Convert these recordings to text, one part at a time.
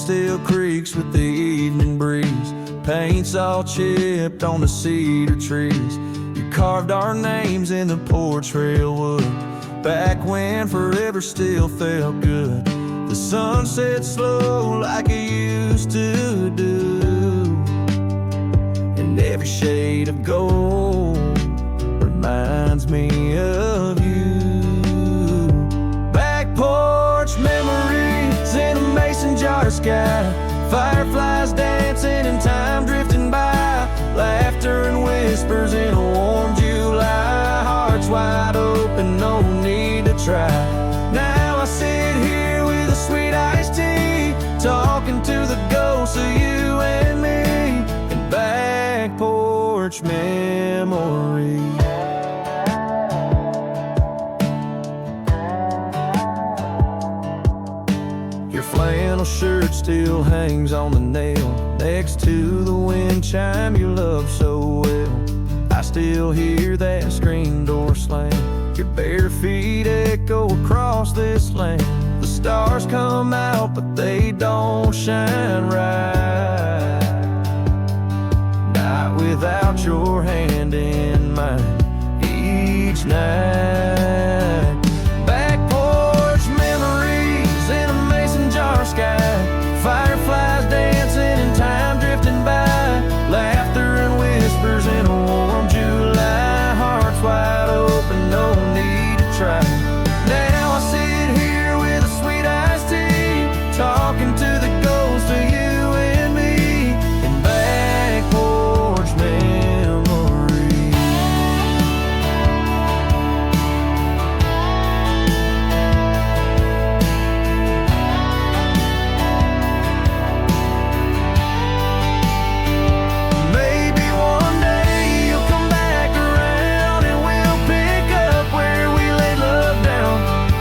still creaks with the evening breeze. Paint's all chipped on the cedar trees. You carved our names in the porch rail wood, back when forever still felt good. The sun set slow like it used to do, and every shade of gold reminds me of you. Back porch memories in a mason jar sky, fireflies dancing and time drifting by, laughter and whispers in a warm July, hearts wide open, no need to try. Now I sit here with a sweet iced tea, talking to the ghosts of you and me, and back porch memories. Your flannel shirt still hangs on the nail next to the wind chime you love so well. I still hear that screen door slam, your bare feet echo across this land. The stars come out but they don't shine right, not without your hand in mine each night. Back porch memories in a mason jar sky, fireflies dancing and time drifting by, laughter and whispers in a warm July, hearts wide open, no need to try. Now I sit here with a sweet iced tea, talking to the ghost of you and me, in back porch memories. Maybe one day you'll come back around and we'll pick up where we laid love down,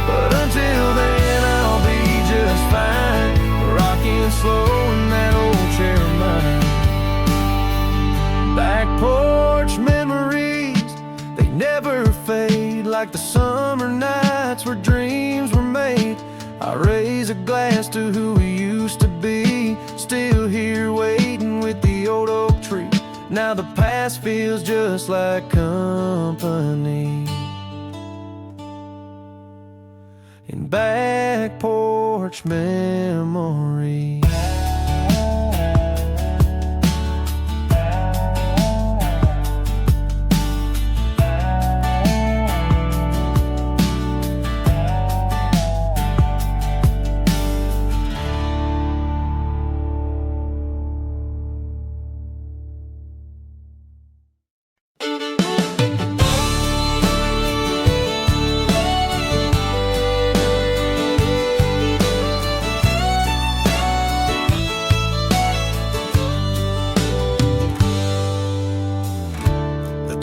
but until then I'll be just fine, rocking slow in that old chair of mine. Back porch memories, they never fade, like the summer nights where dreams were made. I raise a glass to who we used to be, still here waiting with the old oak tree. Now the past feels just like company, in back porch memories.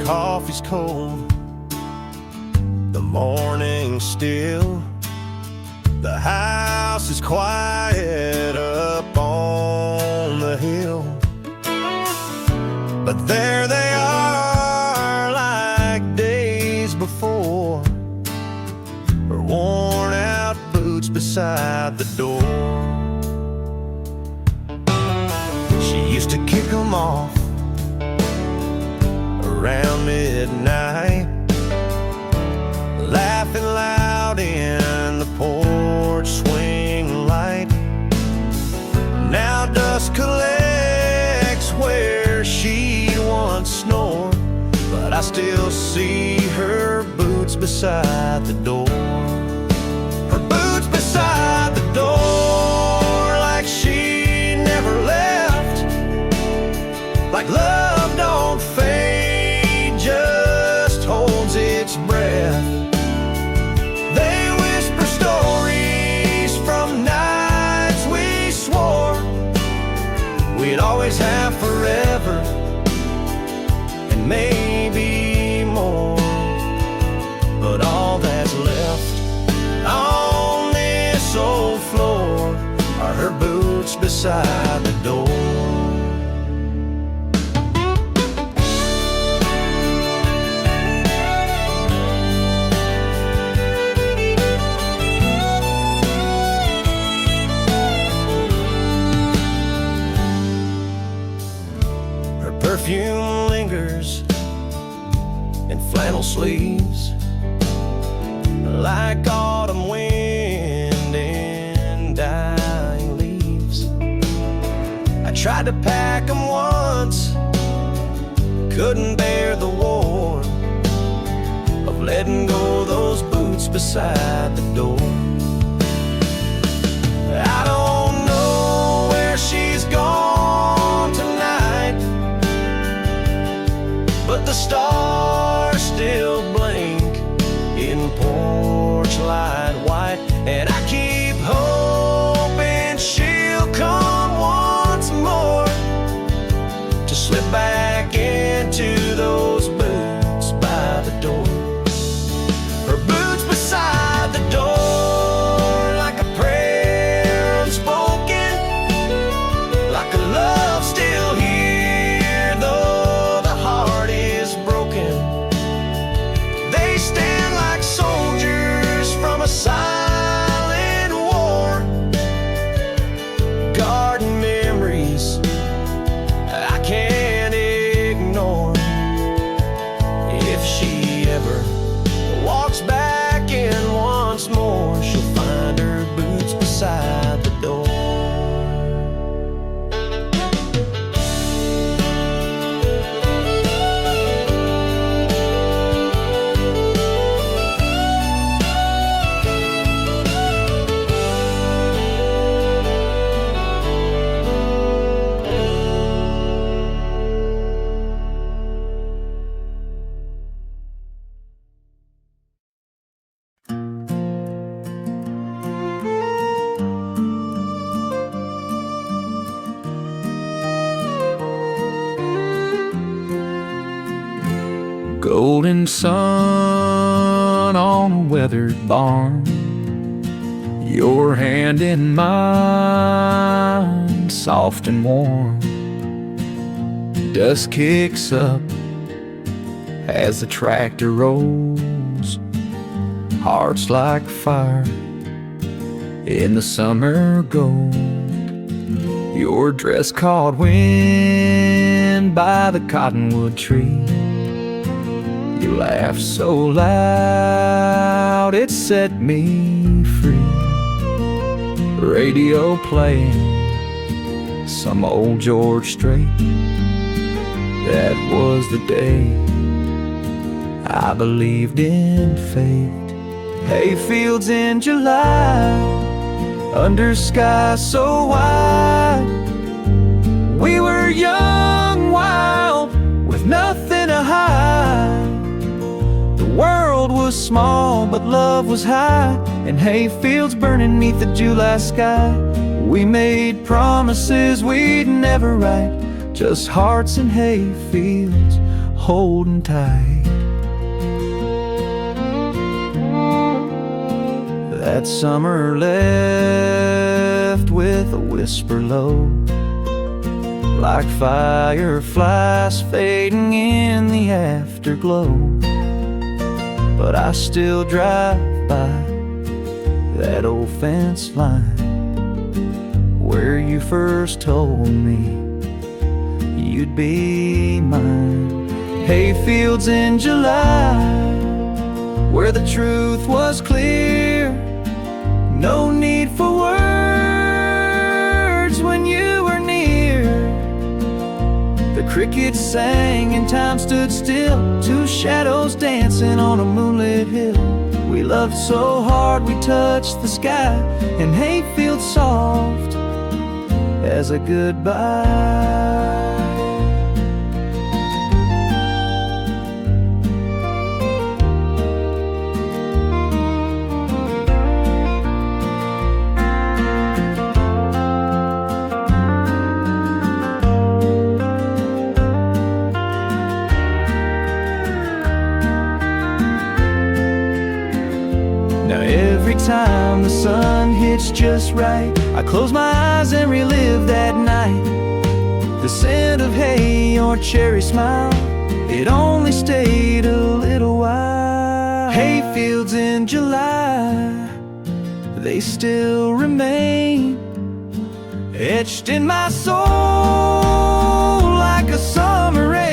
Coffee's cold, the morning's still, the house is quiet up on the hill, but there they are like days before, her worn out boots beside the door. She used to kick them off around midnight, laughing loud in the porch swing light. Now dust collects where she once snored, but I still see her boots beside the door. Her boots beside the door, like she never left, like love don't fade, just holds its breath. They whisper stories from nights we swore we'd always have forever, and maybe more. But all that's left on this old floor are her boots beside the door. perfume lingers in flannel sleeves, like autumn wind in dying leaves. I tried to pack them once, couldn't bear the warmth of letting go those boots beside the door. I don't know where she's gone tonight, but the stars still blink in porch light white, and I keep hoping she'll come once more to slip back into those boots by the door. Her boots beside the door, like a prayer unspoken, like a love still here, though the heart is broken. They stand like soldiers from a silent war, guarding memories I can't ignore. If she ever walks back in once more, she'll find her boots beside the door. Golden sun on a weathered barn, your hand in mine, soft and warm. Dust kicks up as the tractor rolls, hearts like fire in the summer gold. Your dress caught wind by the cottonwood tree. You laughed so loud it set me free. Radio playing some old George Strait. That was the day I believed in fate. Hayfields in July, under sky so wide. We were young, wild, with nothing to hide. The world was small, but love was high, and hayfields burning neath the July sky. We made promises we'd never write, just hearts in hayfields holding tight. That summer left with a whisper low, like fireflies fading in the afterglow. But I still drive by that old fence line where you first told me you'd be mine. Hayfields in July, where the truth was clear. No need for words when you were near. The crickets sang and time stood still, two shadows dancing on a moonlit hill. We loved so hard we touched the sky, and hayfields soft as a goodbye. Every time the sun hits just right, I close my eyes and relive that night. The scent of hay, your cherry smile, it only stayed a little while. Hayfields in July, they still remain etched in my soul like a summer rain.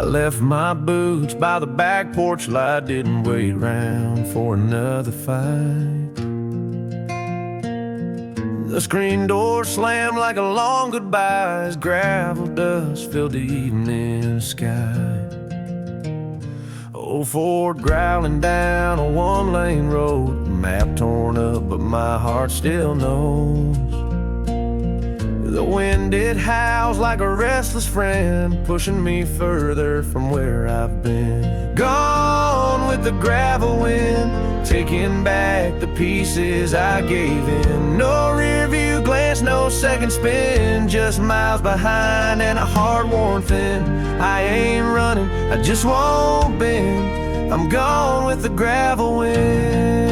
left my boots by the back porch light, didn't wait around for another fight. The screen door slammed like a long goodbye as gravel dust filled the evening sky. Old Ford growling down a one-lane road, map torn up but my heart still knows. The wind, it howls like a restless friend, pushing me further from where I've been. Gone with the gravel wind, taking back the pieces I gave in. No rear view glance, no second spin, just miles behind and a heart worn thin. I ain't running, I just won't bend. I'm gone with the gravel wind.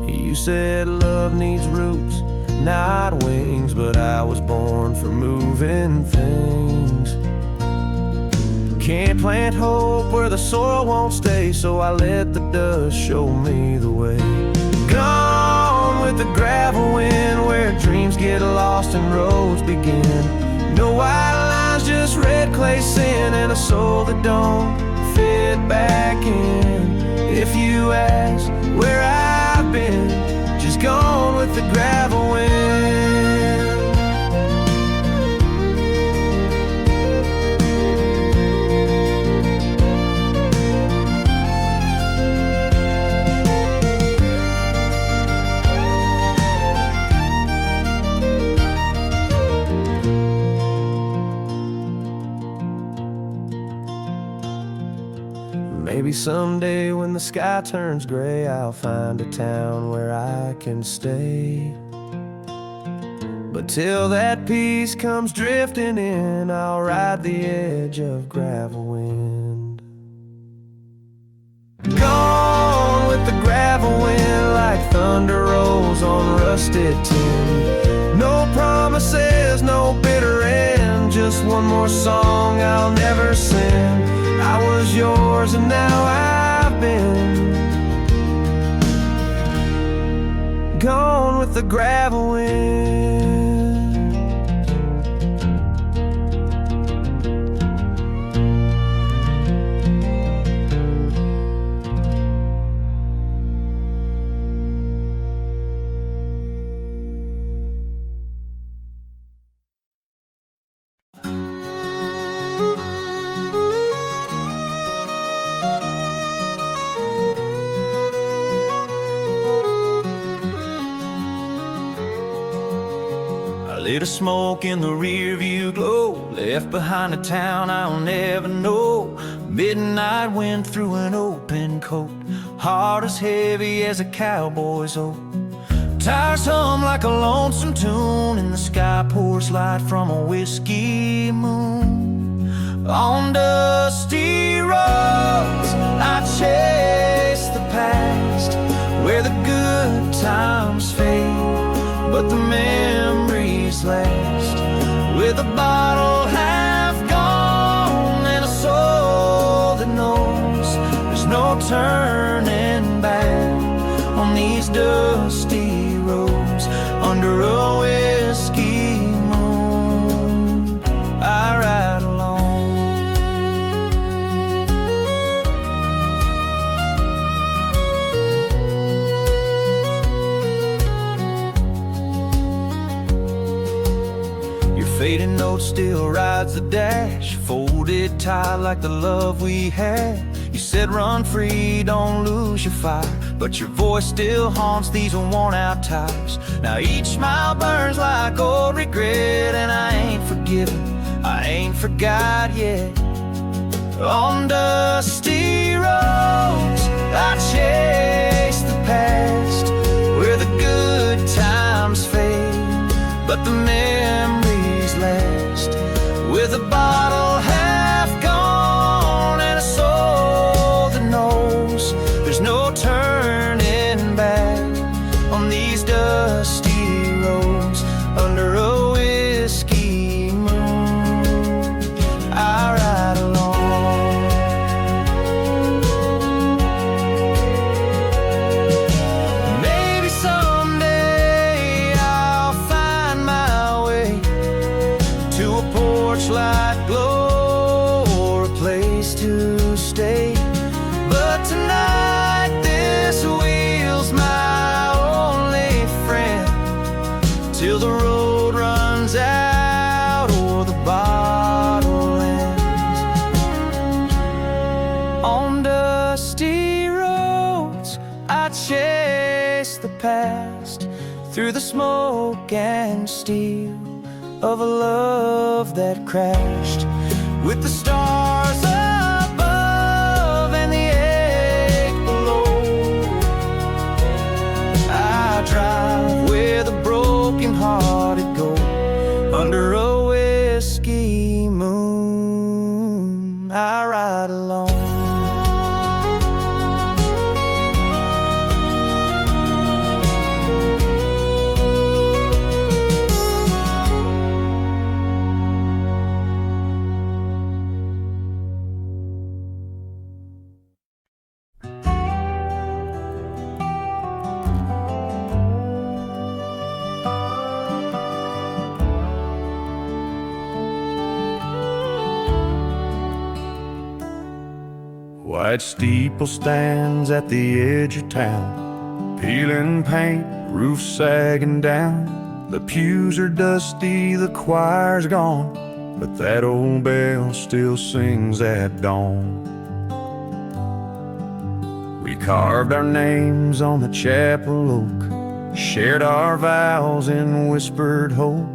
You said love needs roots, not wings, but I was born for moving things. Can't plant hope where the soil won't stay, so I let the dust show me the way. Gone with the gravel wind, where dreams get lost and roads begin. No white lines, just red clay sand, and a soul that don't fit back in. If you ask where I've been, just gone with the gravel wind. Maybe someday when the sky turns gray, I'll find a town where I can stay. But till that peace comes drifting in, I'll ride the edge of gravel wind. Gone with the gravel wind, like thunder rolls on rusted tin. No promises, no bitter end, just one more song I'll never sing. I was yours and now I've been gone with the gravel wind. Lit a smoke in the rear view glow, left behind a town I'll never know. Midnight wind through an open coat, heart as heavy as a cowboy's oat. Tires hum like a lonesome tune, and the sky pours light from a whiskey moon. On dusty roads I chase the past, where the good times fade, but the memories last. With a bottle half gone and a soul that knows there's no turning back on these dusty roads. Under a whiskey moon I ride alone. Your fading note still rides the dash, folded tight like the love we had. You said run free, don't lose your fire, but your voice still haunts these worn out tires. Now each mile burns like old regret, and I ain't forgiven, I ain't forgot yet. On dusty roads I chase the past, where the good times fade, but the memories last. With a bottle half gone and a soul that knows there's no turning back on these dusty roads. Under a whiskey moon I ride alone. Maybe through the smoke and steel of a love that crashed with the stars above and the ache below. I drive where the broken-hearted go, under a whiskey moon I ride alone. White steeple stands at the edge of town, peeling paint, roof sagging down. The pews are dusty, the choir's gone, but that old bell still sings at dawn. We carved our names on the chapel oak, shared our vows in whispered hope.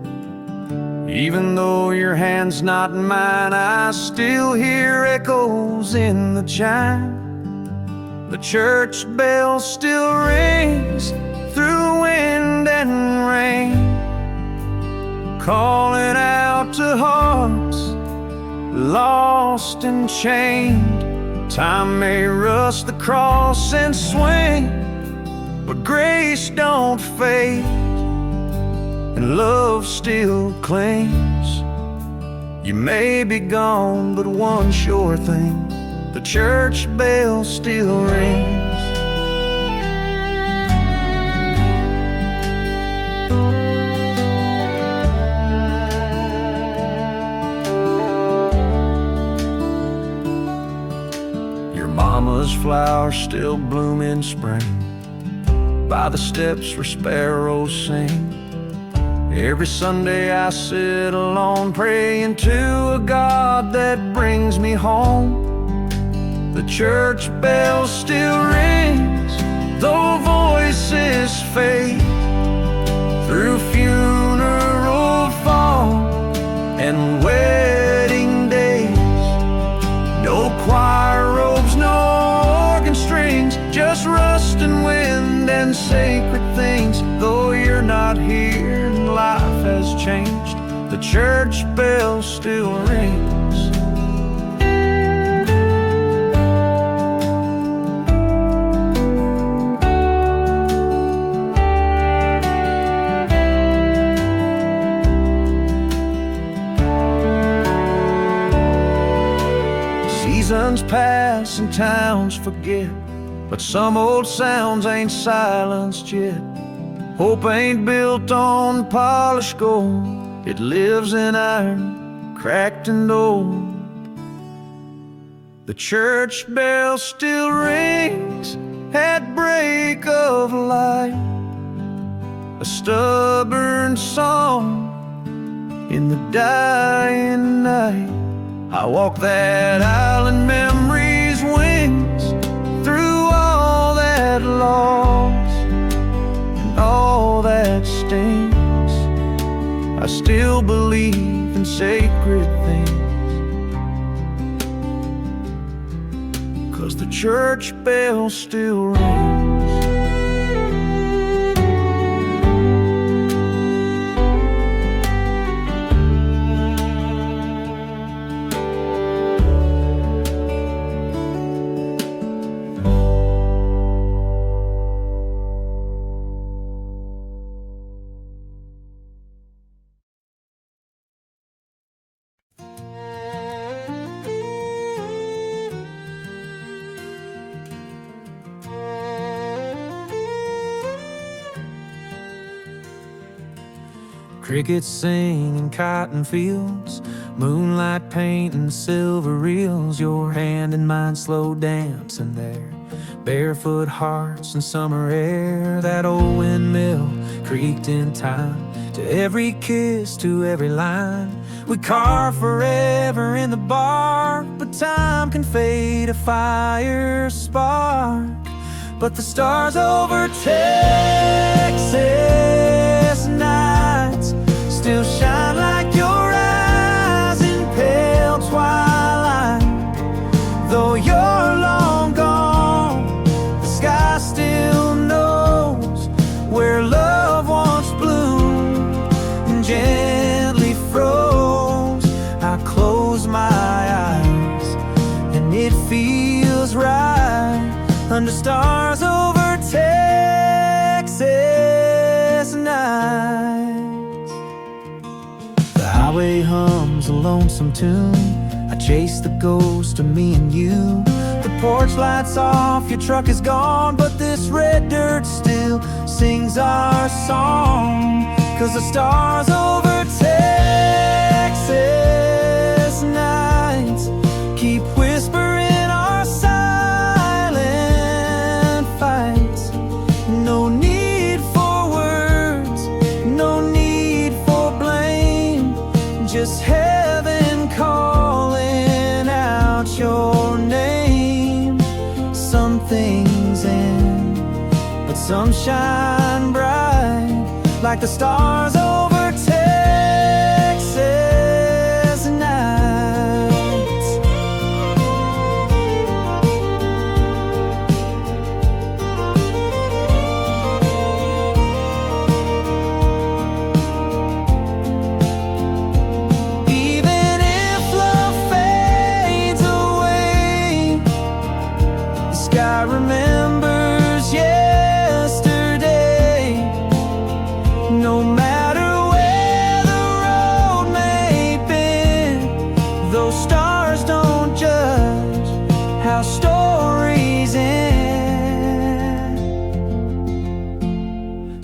Even though your hand's not in mine, I still hear echoes in the chime. The church bell still rings through wind and rain, calling out to hearts lost and chained. Time may rust the cross and swing, but grace don't fade, and love still clings. You may be gone, but one sure thing, the church bell still rings. Your mama's flowers still bloom in spring, by the steps where sparrows sing. Every Sunday I sit alone, praying to a God that brings me home. The church bell still rings, though voices fade, through funeral fall and wedding days. No choir robes, no organ strings, just rust and wind and sacred things. Though you're not here and life has changed, the church bell still rings. Seasons pass and towns forget, but some old sounds ain't silenced yet. Hope ain't built on polished gold, it lives in iron, cracked and old. The church bell still rings at break of light, a stubborn song in the dying night. I walk that aisle in memory's wings, through all that loss and all that stings. I still believe in sacred things, 'cause the church bell still rings. Crickets sing in cotton fields, moonlight painting silver reels. Your hand in mine slow dancing there, barefoot hearts in summer air. That old windmill creaked in time, to every kiss, to every line. We carve forever in the bark, but time can fade a fire spark. But the stars over Texas hums a lonesome tune. I chase the ghost of me and you. The porch lights off, your truck is gone, but this red dirt still sings our song. 'Cause the stars over Texas nights keep whispering our silent fights. No need for words, no need for blame, just heaven calling out your name. Some things end, but some shine bright like the stars over Texas nights. Even if love fades away, the sky remembers yesterday. No matter where the road may bend, those stars don't judge how stories end.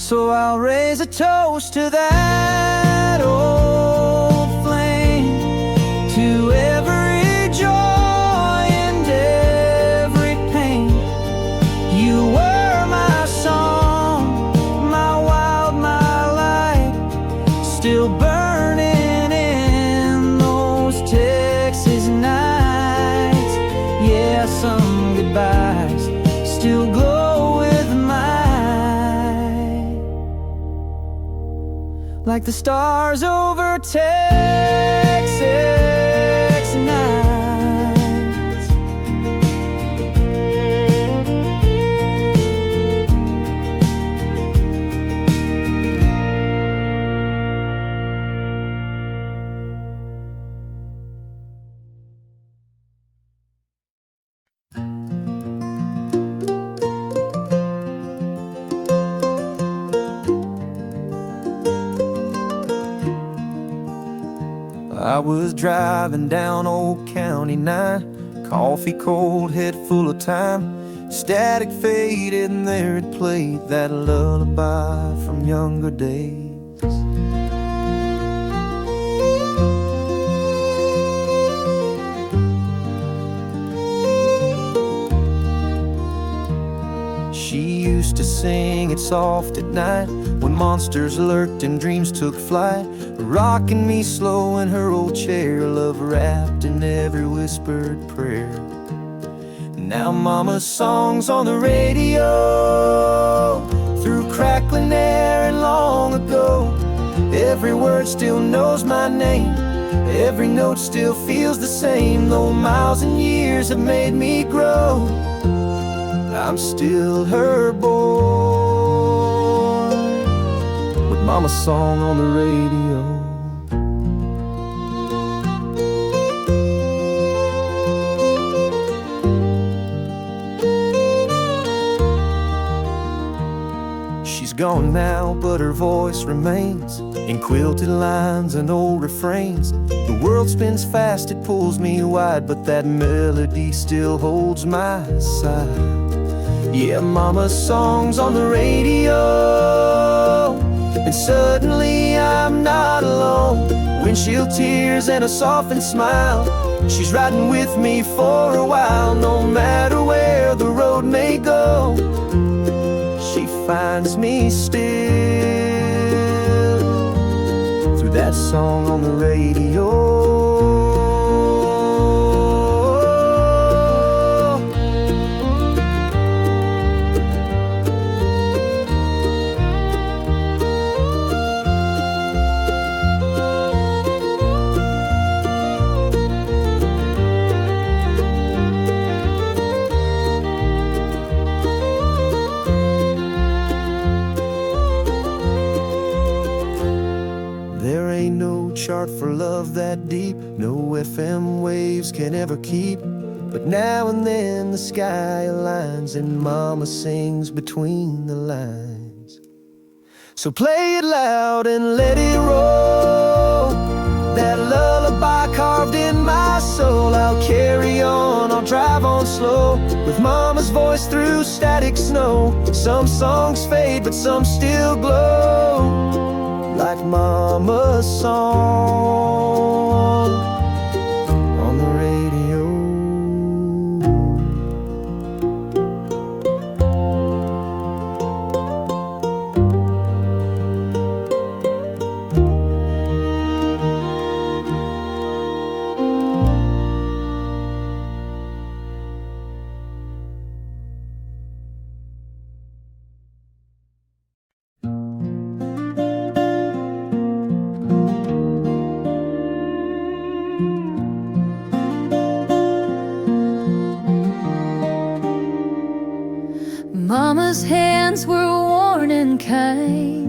So I'll raise a toast to that old flame, to every joy and every pain. You were my song, my wild, my light, still burning in those Texas nights. Yeah, some goodbyes still glow with mine, like the stars over Texas nights. I was driving down Old County 9, coffee cold, head full of time. Static faded and there it played that lullaby from younger days. She used to sing it soft at night when monsters lurked and dreams took flight, rocking me slow in her old chair, love wrapped in every whispered prayer. Now mama's songs on the radio, through crackling air and long ago. Every word still knows my name, every note still feels the same. Though miles and years have made me grow, I'm still her boy, with mama's song on the radio. She's gone now, but her voice remains in quilted lines and old refrains. The world spins fast, it pulls me wide, but that melody still holds my side. Yeah, mama's songs on the radio, and suddenly I'm not alone. Windshield tears and a softened smile, she's riding with me for a while. No matter where the road may go, she finds me still, through that song on the radio. Chart for love that deep, no FM waves can ever keep. But now and then the sky aligns and mama sings between the lines. So play it loud and let it roll, that lullaby I'll drive on slow, with mama's voice through static snow. Some songs fade, but some still glow, like mama's song on the radio. Mama's hands were worn and kind,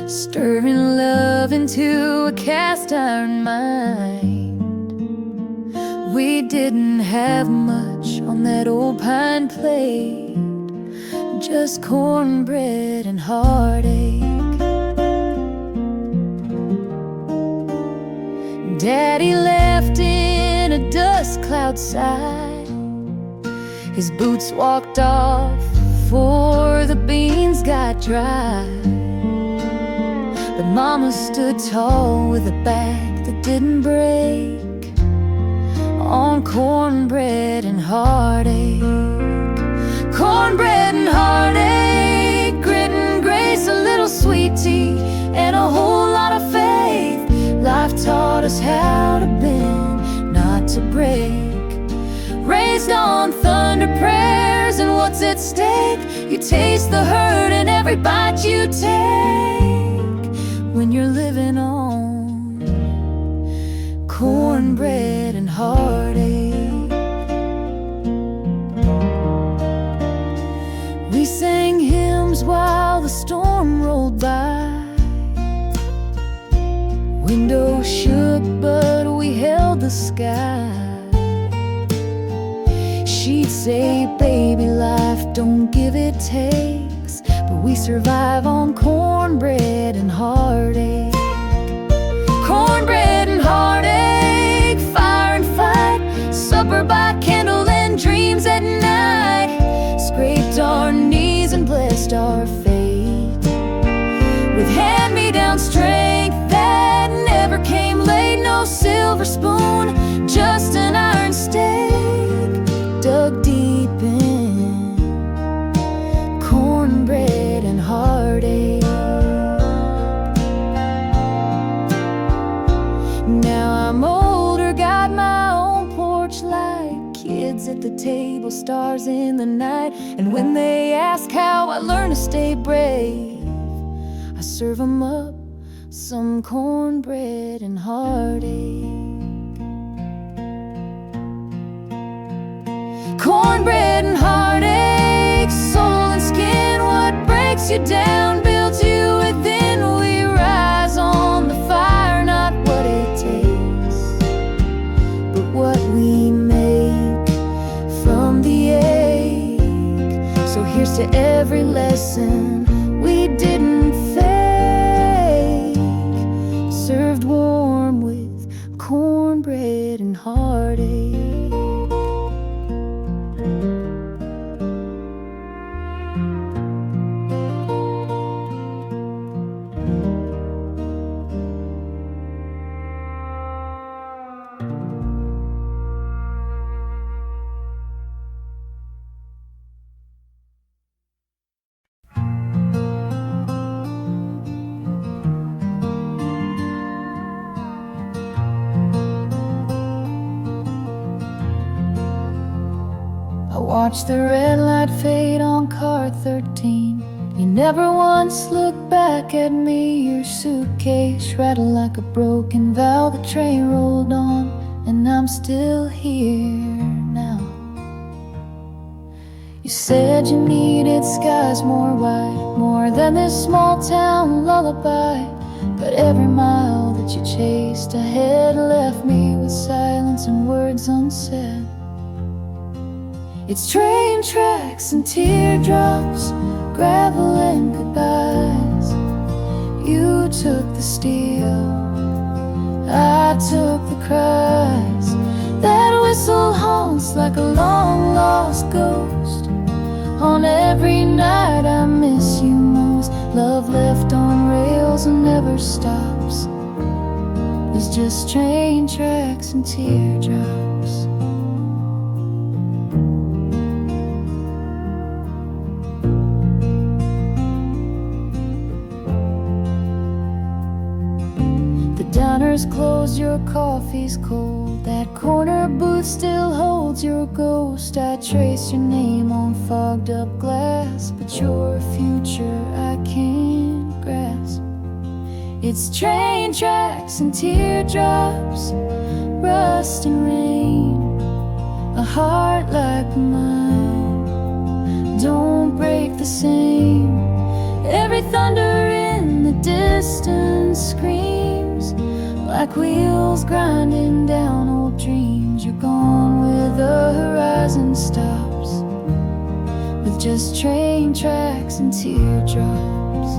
stirring love into a cast iron mind. We didn't have much on that old pine plate, just cornbread and heartache. Daddy left in a dust cloud sigh. His boots walked off before the beans got dry. But Mama stood tall with a back that didn't break, on cornbread and heartache. Cornbread and heartache, grit and grace, a little sweet tea, and a whole lot of faith. Life taught us how to bend, not to break. Raised on thunder prayers and what's at stake. You taste the hurt in every bite you take, when you're living on cornbread and heartache. We sang hymns while the storm rolled by. Windows shook, but we held the sky. She'd say, baby, life don't give, it takes, but we survive on cornbread and heartache. Cornbread and heartache, fire and fight, supper by candle and dreams at night. Scraped our knees and blessed our fate with hand-me-down strength that never came late. No silver spoon, just an iron stake dug deep in cornbread and heartache. Now I'm older, got my own porch light, kids at the table, stars in the night. And when they ask how I learn to stay brave, I serve 'em up some cornbread and heartache. Cornbread and heartache, soul and skin, what breaks you down builds you within. We rise on the fire, not what it takes, but what we make from the ache. So here's to every lesson we didn't fake, served warm with cornbread and heartache. Watch the red light fade on car 13. You never once looked back at me. Your suitcase rattled like a broken valve. The train rolled on, and I'm still here now. You said you needed skies more wide, more than this small town lullaby. But every mile that you chased ahead left me with silence and words unsaid. It's train tracks and teardrops, gravel and goodbyes. You took the steel, I took the cries. That was whistle haunts like a long lost ghost. On every night I miss you most. Love left on rails and never stops. It's just train tracks and teardrops. The diner's closed, your coffee's cold. That corner booth still holds your ghost. I trace your name on fogged up glass, but your future I can't grasp. It's train tracks and teardrops, rust and rain. A heart like mine don't break the same. Every thunder in the distance screams like wheels grinding down old dreams. You're gone where the horizon stops, with just train tracks and teardrops.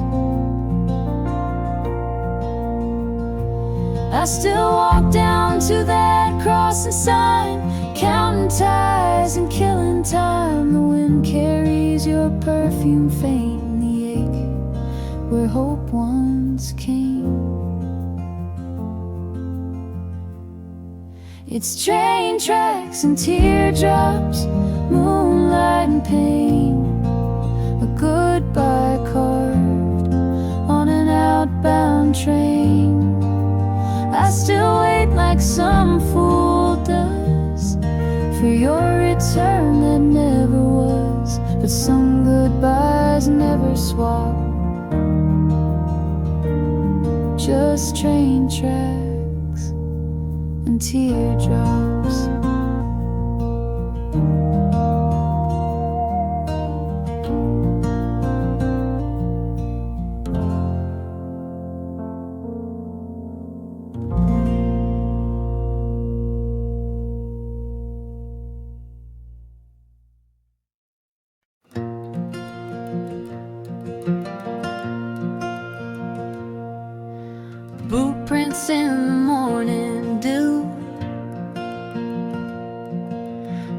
I still walk down to that crossing sign, counting ties and killing time. The wind carries your perfume faint, and the ache where hope once came. It's train tracks and teardrops, moonlight and pain. A goodbye carved on an outbound train. I still wait like some fool does for your return that never was. But some goodbyes never swap, just train tracks and teardrops. Boot prints in the morning dew,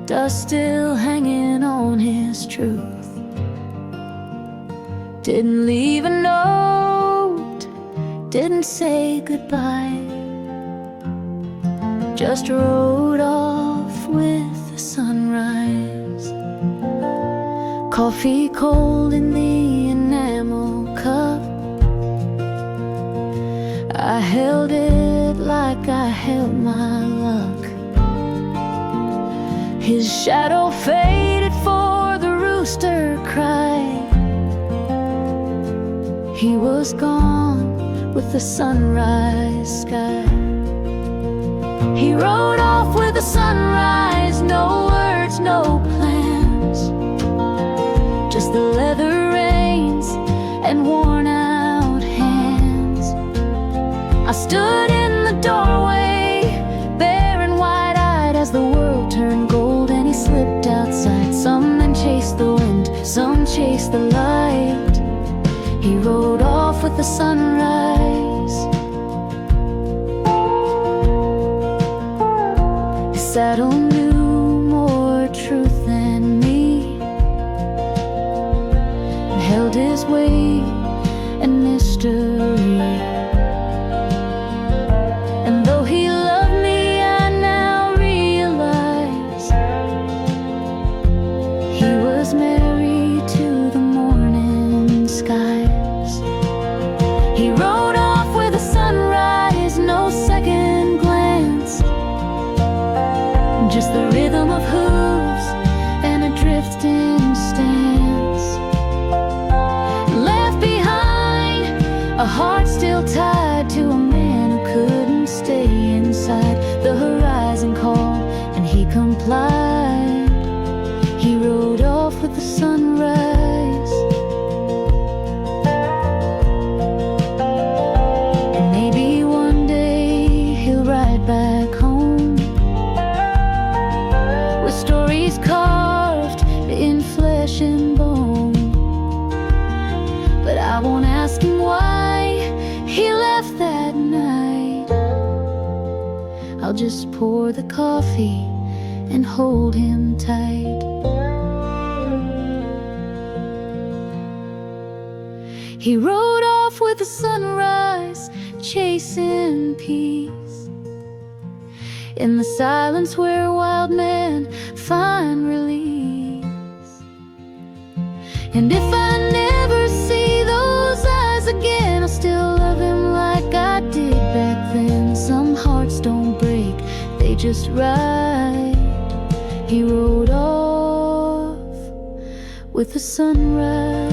dust still hanging on his truth. Didn't leave a note, didn't say goodbye, just rode off with the sunrise. Coffee cold in the enamel cup, I held it like I held my luck. His shadow faded for the rooster cried. He was gone with the sunrise sky. He rode off with the sunrise, no words, no plans, just the leather reins and worn out hands. I stood in the doorway, bare and wide-eyed, as the world turned gold and he slipped outside. Some men chased the wind, some chased the light. He rode off with the sunrise. His saddle knew more truth than me, and held his weight and mystery. And though he loved me, I now realize he was married to the morning skies. He rode off with the sunrise, no second glance, just the rhythm of hooves and a drifting stance. Left behind a heart still tied to a man who couldn't stay inside. The horizon called and he complied. He rode off with the sunrise. And maybe one day he'll ride back home with stories carved in flesh and bone. But I won't ask him why he left that night. I'll just pour the coffee and hold him tight. He rode off with the sunrise, chasing peace in the silence where wild men find release. And if I never see those eyes again, I'll still love him like I did back then. Some hearts don't break, they just ride. He rode off with the sunrise.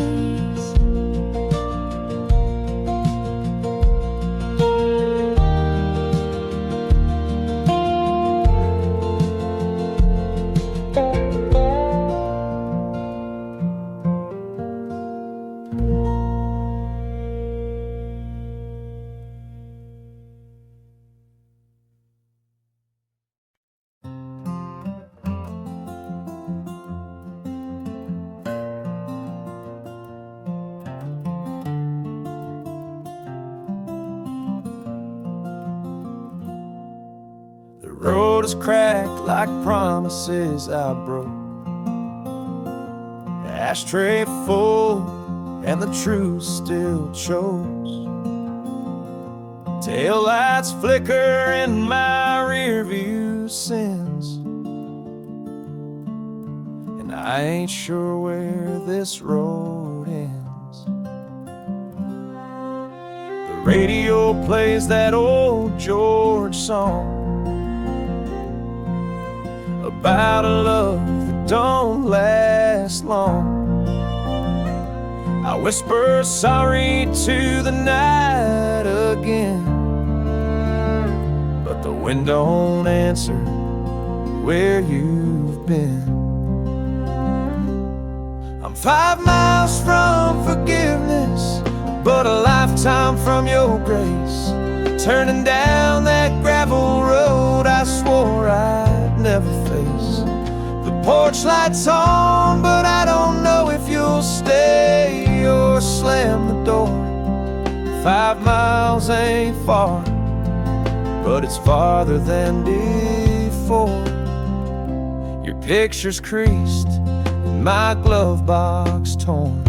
The road is cracked like promises I broke. The ashtray full and the truth still chose. Tail lights flicker in my rear view sins, and I ain't sure where this road ends. The radio plays that old George song about a love that don't last long. I whisper sorry to the night again, but the wind don't answer where you've been. I'm 5 miles from forgiveness, but a lifetime from your grace. Turning down that gravel road I swore I'd never face. The porch light's on, but I don't know if you'll stay or slam the door. 5 miles ain't far, but it's farther than before. Your picture's creased and my glove box torn,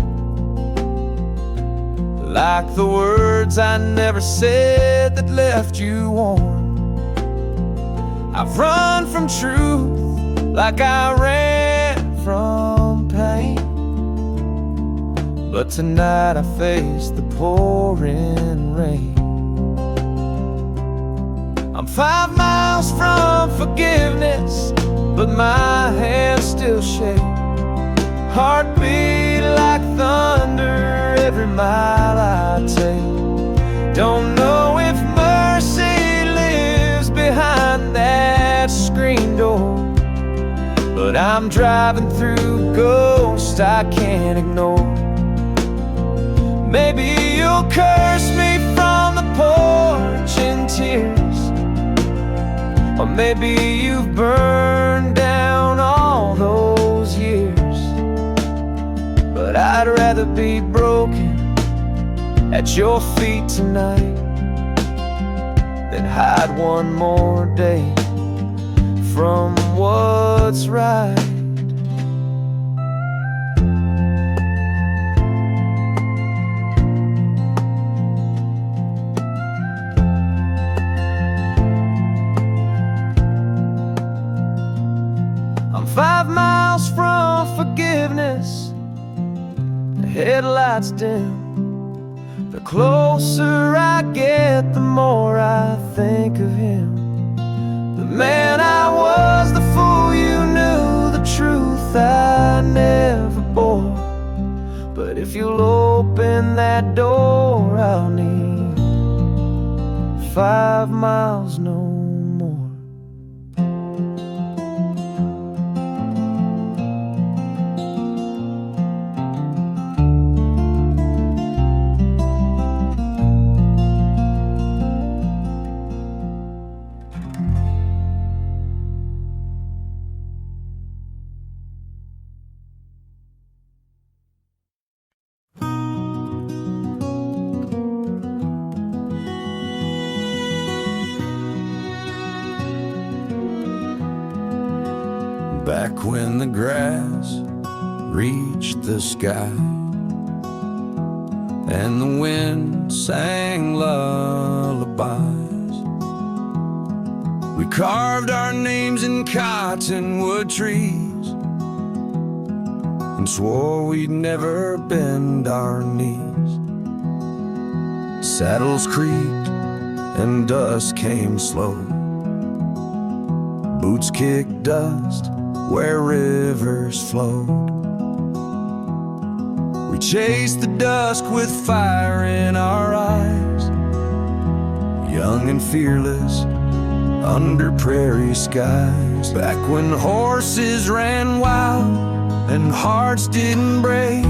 like the words I never said that left you warm. I've run from truth like I ran from pain, but tonight I face the pouring rain. I'm 5 miles from forgiveness, but my hands still shake. Heartbeat like thunder every mile I take. Don't know if mercy lives behind that screen door, but I'm driving through ghosts I can't ignore. Maybe you'll curse me from the porch in tears, or maybe you've burned down all those years. But I'd rather be broken at your feet tonight than hide one more day from what's right. I'm 5 miles from forgiveness. The headlights dim. The closer I get, the more I think of him. The man I was, the fool you knew, the truth I never bore. But if you'll open that door, I'll need 5 miles no more. back when the grass reached the sky and the wind sang lullabies. We carved our names in cottonwood trees and swore we'd never bend our knees. Saddles creaked and dust came slow. Boots kicked dust where rivers flowed. We chased the dusk with fire in our eyes, young and fearless under prairie skies. Back when horses ran wild and hearts didn't break,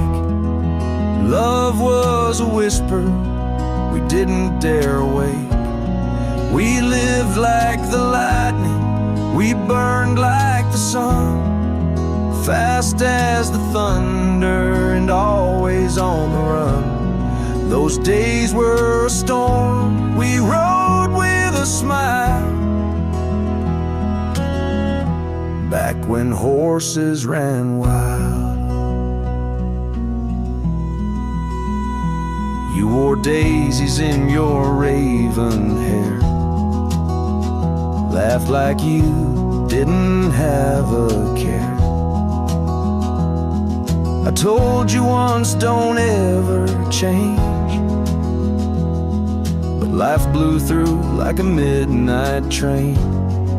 love was a whisper we didn't dare wake. We lived like the lightning, we burned like the sun, fast as the thunder and always on the run. Those days were a storm, we rode with a smile, back when horses ran wild. You wore daisies in your raven hair, laughed like you didn't have a care. I told you once, don't ever change, but life blew through like a midnight train.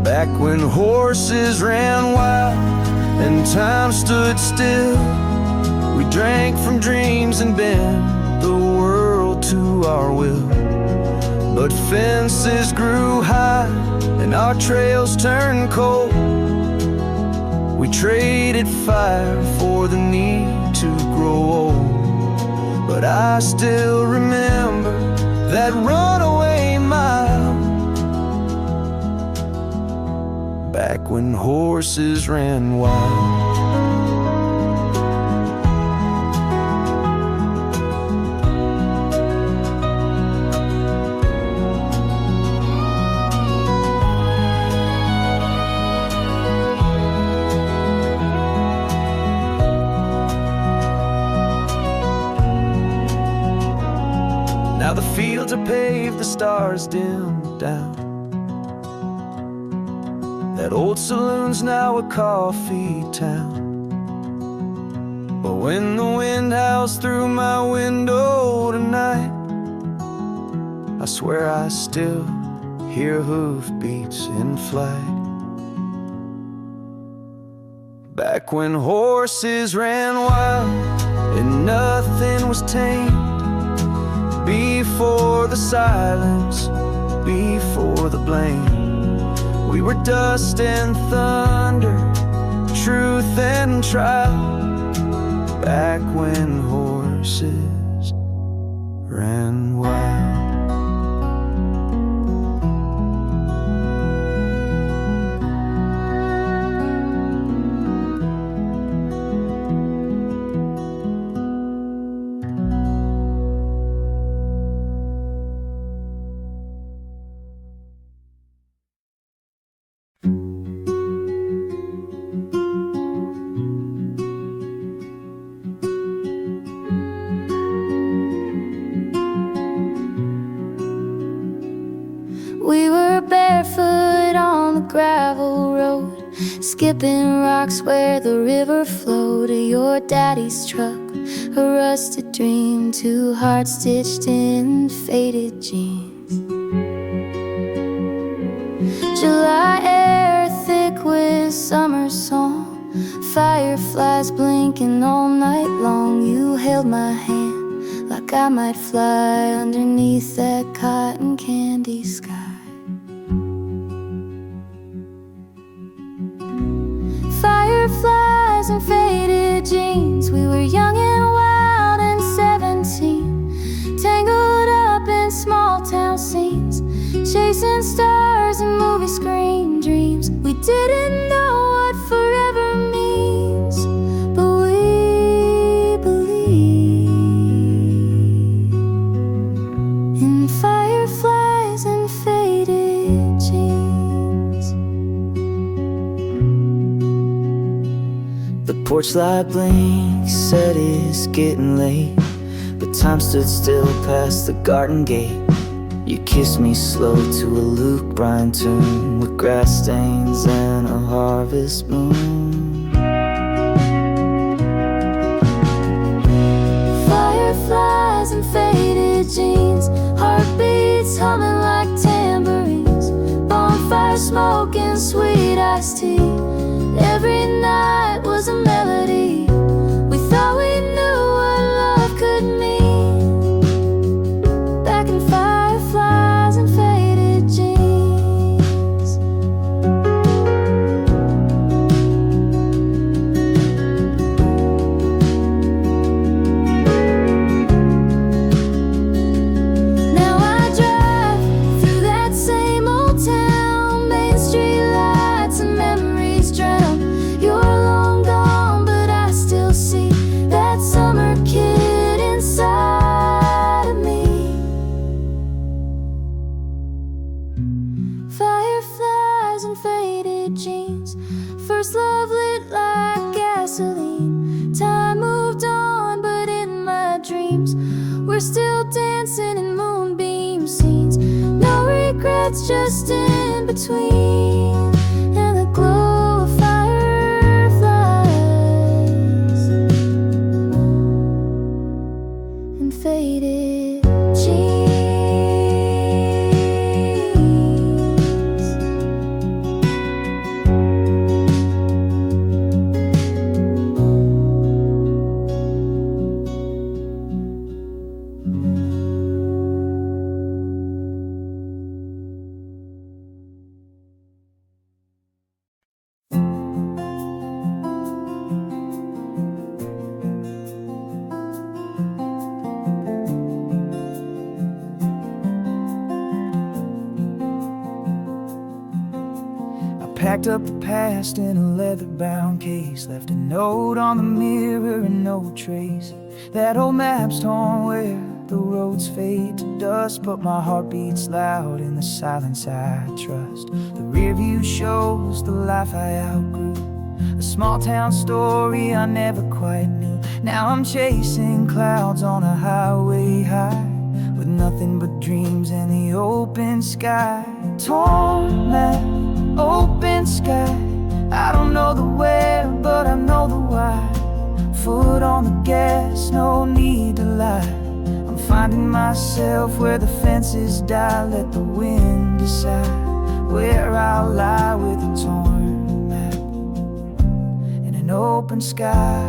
Back when horses ran wild and time stood still, we drank from dreams and bent the world to our will. But fences grew high and our trails turned cold. We traded fire for the need to grow old. But I still remember that runaway mile, back when horses ran wild. Now the fields are paved, the stars dim down. That old saloon's now a coffee town. But when the wind howls through my window tonight, I swear I still hear hoofbeats in flight. Back when horses ran wild and nothing was tamed, before the silence, before the blame, we were dust and thunder, truth and trial, back when horses ran wild. We were barefoot on the gravel road, skipping rocks where the river flowed to your daddy's truck, a rusted dream, two hearts stitched in faded jeans. July air thick with summer song, fireflies blinking all night long. You held my hand like I might fly underneath that cotton candy sky. Fireflies and faded jeans, we were young and wild and 17, tangled up in small town scenes, chasing stars and movie screen dreams. We didn't know what forever means, but we believe in fireflies and faded jeans. Porch light blinks, said it's getting late, but time stood still past the garden gate. You kissed me slow to a Luke Bryan tune, with grass stains and a harvest moon. Fireflies and faded jeans, heartbeats humming like tambourines, bonfire smoke and sweet iced tea. Every night was a melody. We thought we knew what love could mean, back in fireflies and faded jeans. Now I drive through that same old town, Main Street lights and memories drown. You're long gone, but I still see that summer kid inside of me. Fireflies and faded jeans, first love lit like gasoline. Time moved on, but in my dreams we're still dancing in moonbeam scenes. No regrets, just in between, and the glow of fireflies and faded jeans. Packed up the past in a leather-bound case, left a note on the mirror and no trace. That old map's torn where the roads fade to dust, but my heart beats loud in the silence I trust. The rear view shows the life I outgrew, a small town story I never quite knew. Now I'm chasing clouds on a highway high, with nothing but dreams in the open sky. Torn map, open sky, I don't know the where, but I know the why. Foot on the gas, no need to lie. I'm finding myself where the fences die. Let the wind decide where I'll lie, with a torn map and an open sky.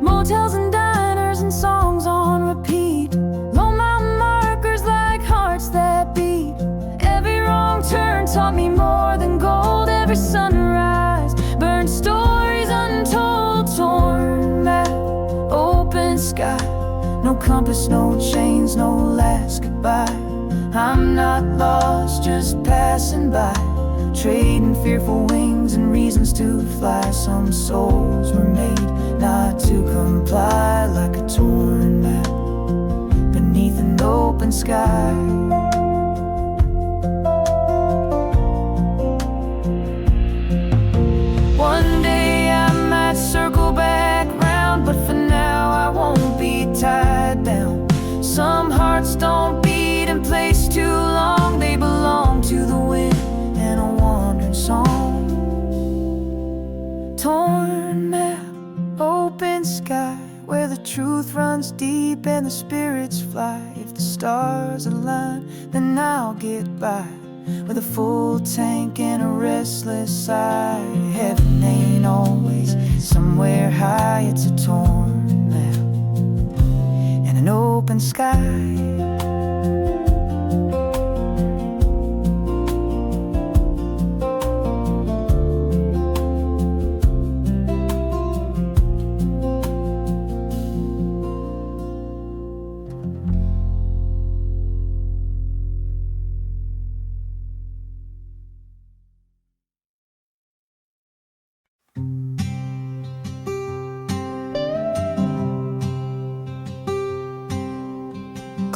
Motels and diners and songs on repeat, low mountain markers like hearts that beat. Every wrong turn taught me more than gold. Every sunrise burned stories untold. Torn map, open sky, no compass, no chains, no last goodbye. I'm not lost, just passing by, trading fearful wings and reasons to fly. Some souls were made not to comply, like a torn map beneath an open sky. One day I might circle back round, but for now I won't be tied down. Some hearts don't beat in place too long, they belong to the wind and a wandering song. Torn map, open sky, where the truth runs deep and the spirits fly. If the stars align, then I'll get by, with a full tank and a restless sigh. Heaven ain't always somewhere high, it's a torn map and an open sky.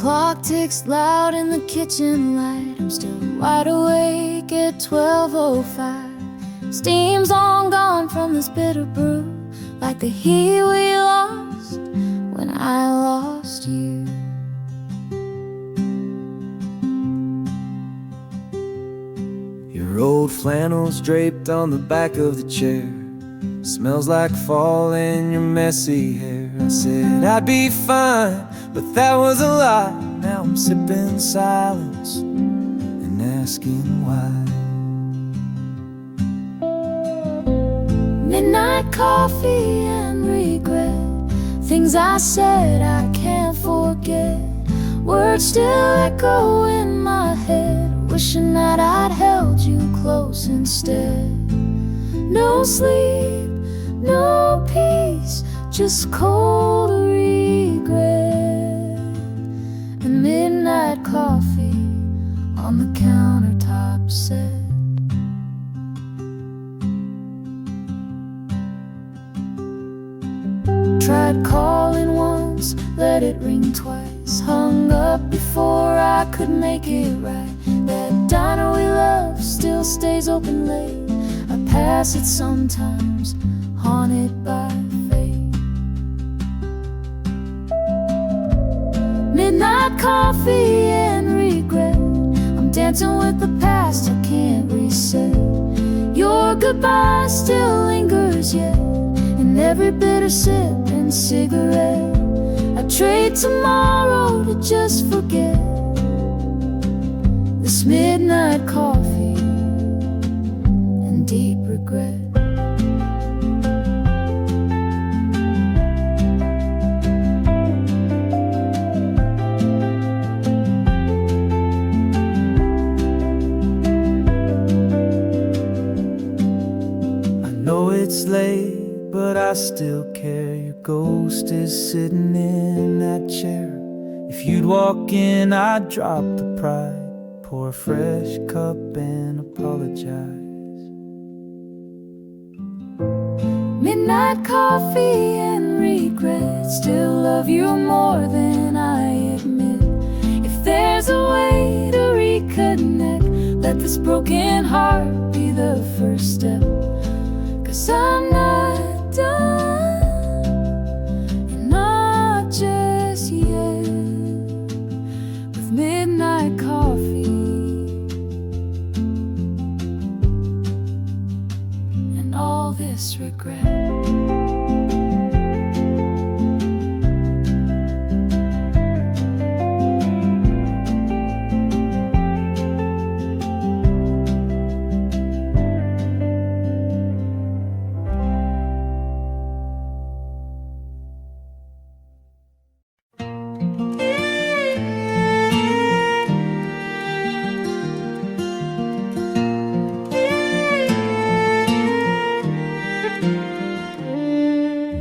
clock ticks loud in the kitchen light. I'm still wide awake at 12:05. Steam's long gone from this bitter brew, like the heat we lost when I lost you. Your old flannel's draped on the back of the chair. Smells like fall in your messy hair. I said I'd be fine, but that was a lie. Now I'm sipping silence and asking why. Midnight coffee and regret, things I said I can't forget. Words still echo in my head, wishing that I'd held you close instead. No sleep, no peace, just cold regret. And midnight coffee on the countertop set. Tried calling once, let it ring twice. Hung up before I could make it right. That diner we love still stays open late. I pass it sometimes, haunted by fate. Midnight coffee and regret, I'm dancing with the past I can't reset. Your goodbye still lingers yet, in every bitter sip and cigarette. I trade tomorrow to just forget this midnight coffee and deep regret. I know it's late, but I still care. Your ghost is sitting in that chair. If you'd walk in, I'd drop the pride, pour a fresh cup and apologize. Midnight coffee and regret, still love you more than I admit. If there's a way to reconnect, let this broken heart be the first step. 'Cause I'm not done, and not just yet, with midnight coffee and all this regret.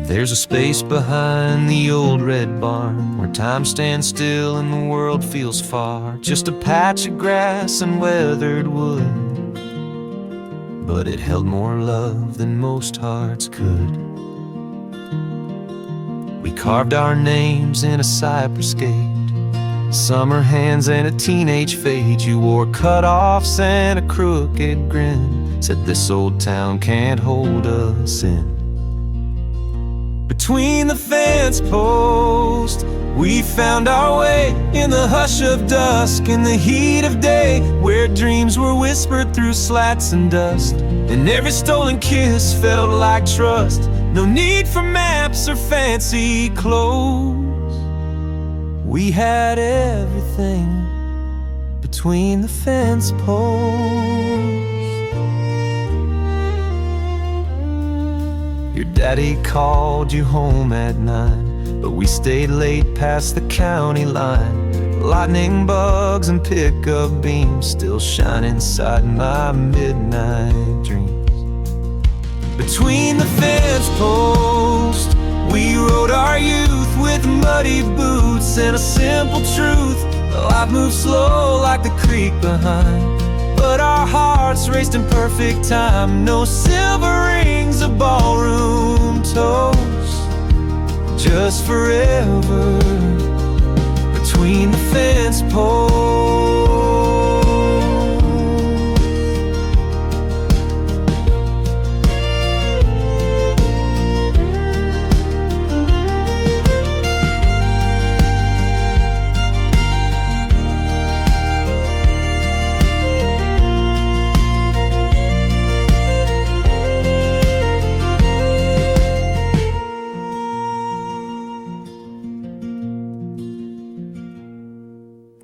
There's a space behind the old red barn where time stands still and the world feels far. Just a patch of grass and weathered wood, but it held more love than most hearts could. We carved our names in a cypress gate, summer hands and a teenage fade. You wore cut-offs and a crooked grin, said this old town can't hold us in. Between the fence posts, we found our way in the hush of dusk, in the heat of day, where dreams were whispered through slats and dust, and every stolen kiss felt like trust. No need for maps or fancy clothes. We had everything between the fence posts. Your daddy called you home at 9, but we stayed late past the county line. Lightning bugs and pickup beams still shine inside my midnight dreams. Between the fence posts, we rode our youth with muddy boots and a simple truth. Life moved slow like the creek behind, but our hearts raced in perfect time. No silver rings or ballroom toast, just forever between the fence posts.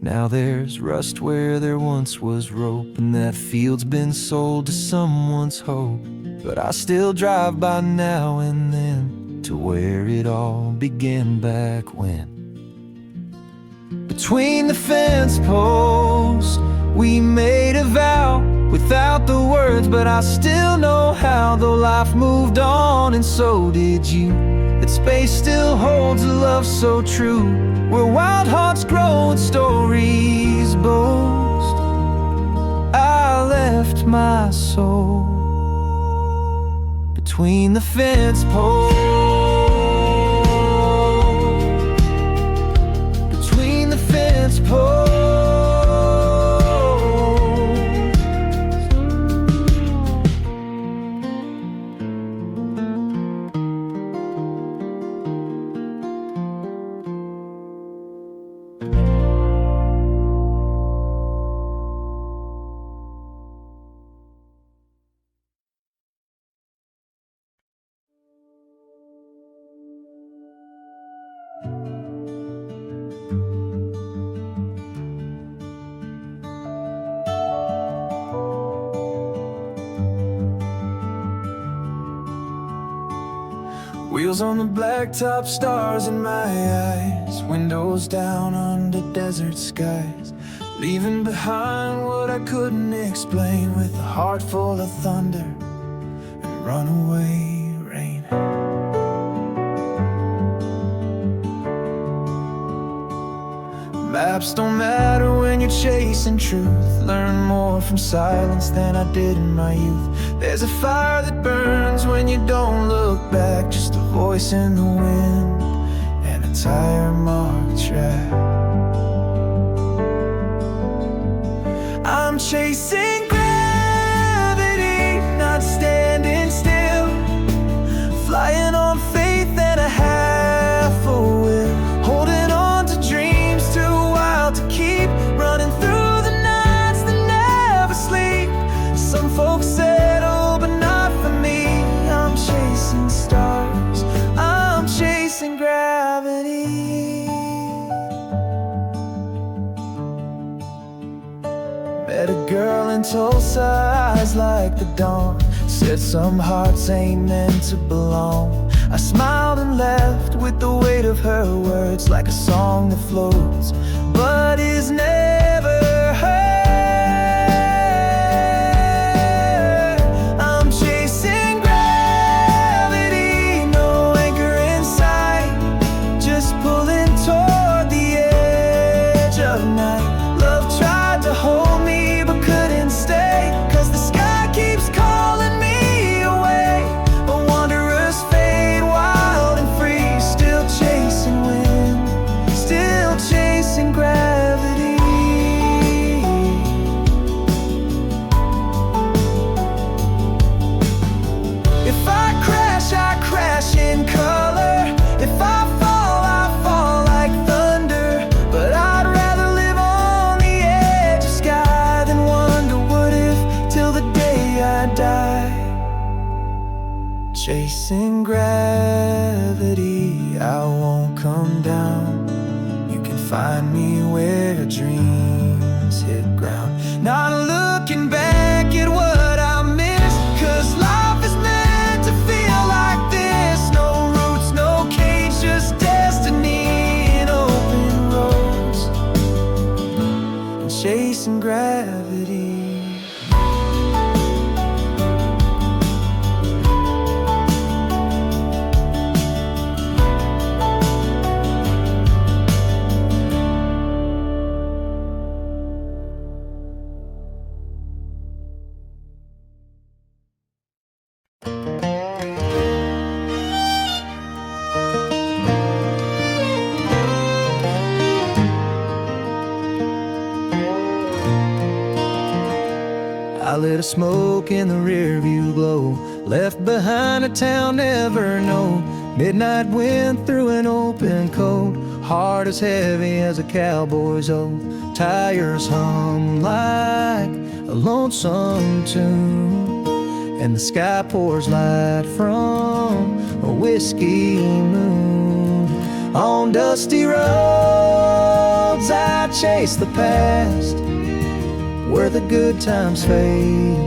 Now there's rust where there once was rope, and that field's been sold to someone's hope. But I still drive by now and then to where it all began back when. Between the fence posts we made a vow without the words, but I still know how. Though life moved on and so did you, that space still holds a love so true, where wild hearts grow and stories boast. I left my soul between the fence posts. Between the fence posts. Wheels on the blacktop, stars in my eyes, windows down under desert skies, leaving behind what I couldn't explain, with a heart full of thunder and runaway rain. Maps don't matter when you're chasing truth. Learn more from silence than I did in my youth. There's a fire that burns when you don't look back, just a voice in the wind and a tire marked track. I'm chasing gravity, not standing still, flying on faith and a half a will, holding on to dreams too wild to keep, running through the nights that never sleep. Some folks settle, but not for me. I'm chasing stars, I'm chasing gravity. Met a girl in Tulsa, eyes like the dawn, said some hearts ain't meant to belong. I smiled and left with the weight of her words, like a song that floats but is never heard. I'm chasing gravity, no anchor in sight, just pulling toward the edge of night. Love tried to hold me but couldn't stay, 'cause the sky keeps calling me away. A wanderer's fate, wild and free, still chasing wind, still chasing gravity. If I crash in color. If I fall like thunder. But I'd rather live on the edge of sky than wonder what if till the day I die. Chasing gravity, I won't come down. You can find me where dreams hit ground. Not looking back at what I missed, 'cause life is meant to feel like this. No roots, no cage, just destiny and open roads, and chasing gravity. of smoke in the rearview glow. Left behind a town never known. Midnight wind through an open coat. Heart as heavy as a cowboy's oath. Tires hum like a lonesome tune, and the sky pours light from a whiskey moon. On dusty roads I chase the past, where the good times fade,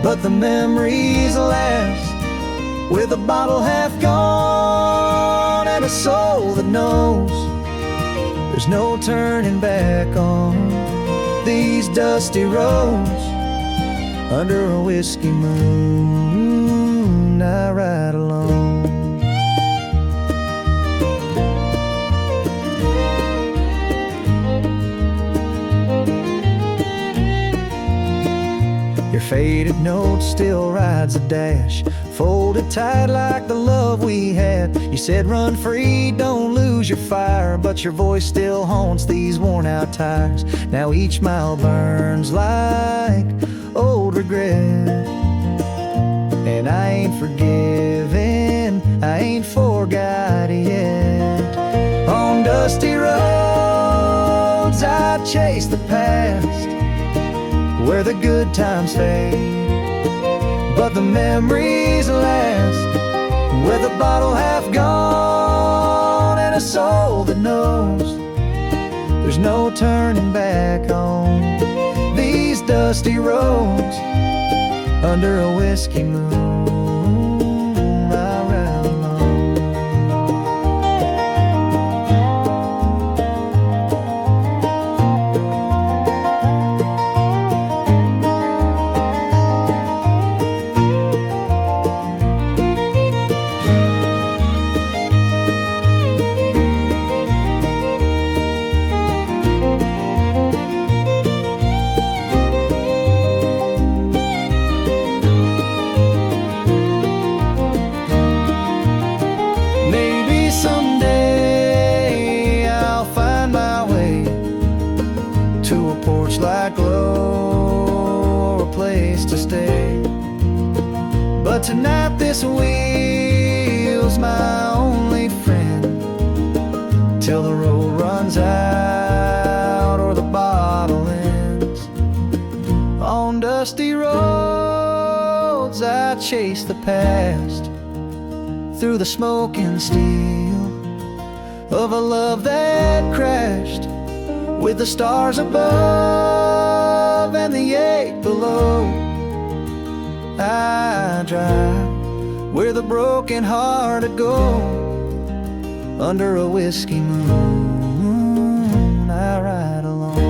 but the memories last. With a bottle half gone and a soul that knows there's no turning back on these dusty roads. Under a whiskey moon I ride alone. Your faded note still rides the dash, folded tight like the love we had. You said run free, don't lose your fire, but your voice still haunts these worn out tires. Now each mile burns like old regret, and I ain't forgiven, I ain't forgot yet. On dusty roads I chase the past, where the good times fade, but the memories last. With a bottle half gone and a soul that knows there's no turning back on these dusty roads. Under a whiskey moon I ride alone. Like glow or a place to stay, but tonight this wheel's my only friend, till the road runs out or the bottle ends. On dusty roads I chase the past, through the smoke and steel of a love that crashed, with the stars above and the ache below. I drive where the broken hearted go. Under a whiskey moon I ride alone.